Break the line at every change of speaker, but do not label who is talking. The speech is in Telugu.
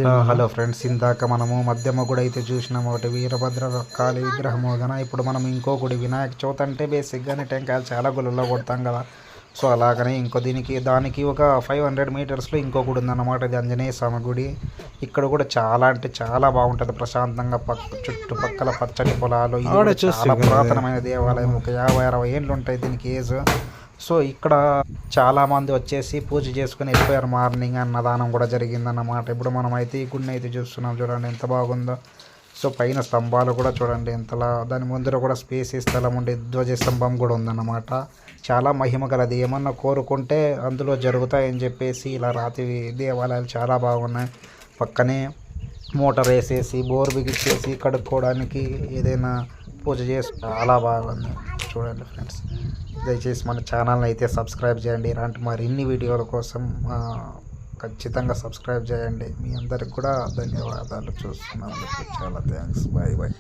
హలో ఫ్రెండ్స్, ఇందాక మనము మధ్యమ గుడి అయితే చూసినాము. ఒకటి వీరభద్ర కాళీ విగ్రహము కదా. ఇప్పుడు మనం ఇంకో గుడి వినాయక చవితి అంటే బేసిక్గానే టెంకాయలు చాలా గుళ్ళల్లో కొడతాం కదా. సో అలాగనే ఇంకో దానికి ఒక 500 మీటర్స్లో ఇంకో గుడి ఉందన్నమాట. ఇది ఆంజనేయ స్వామి గుడి. ఇక్కడ కూడా చాలా అంటే చాలా బాగుంటుంది. ప్రశాంతంగా చుట్టుపక్కల పచ్చటి పొలాలు. ఇది కూడా చాలా పురాతనమైన దేవాలయం. ఒక 50-60 ఏళ్ళు ఉంటాయి దీనికి ఏజ్. సో ఇక్కడ చాలామంది వచ్చేసి పూజ చేసుకుని వెళ్ళిపోయారు. మార్నింగ్ అన్నదానం కూడా జరిగిందన్నమాట. ఇప్పుడు మనం అయితే ఈ గుడిని అయితే చూస్తున్నాం. చూడండి ఎంత బాగుందో. సో పైన స్తంభాలు కూడా చూడండి ఎంతలా. దాని ముందర కూడా స్పేస్ స్థలం ఉండే ధ్వజ స్తంభం కూడా ఉందన్నమాట. చాలా మహిమ గలది. ఏమన్నా కోరుకుంటే అందులో జరుగుతాయని చెప్పేసి ఇలా రాతి దేవాలయాలు చాలా బాగున్నాయి. పక్కనే మోటార్ వేసేసి బోర్ బిగించేసి కడుక్కోవడానికి ఏదైనా పూజ చేసి చాలా బాగుంది. చూడండి ఫ్రెండ్స్, దయచేసి మన ఛానల్ని అయితే సబ్స్క్రైబ్ చేయండి. ఇలాంటి మరిన్ని వీడియోల కోసం ఖచ్చితంగా సబ్స్క్రైబ్ చేయండి. మీ అందరికి కూడా ధన్యవాదాలు. చూస్తున్నందుకు చాలా థ్యాంక్స్. Bye bye.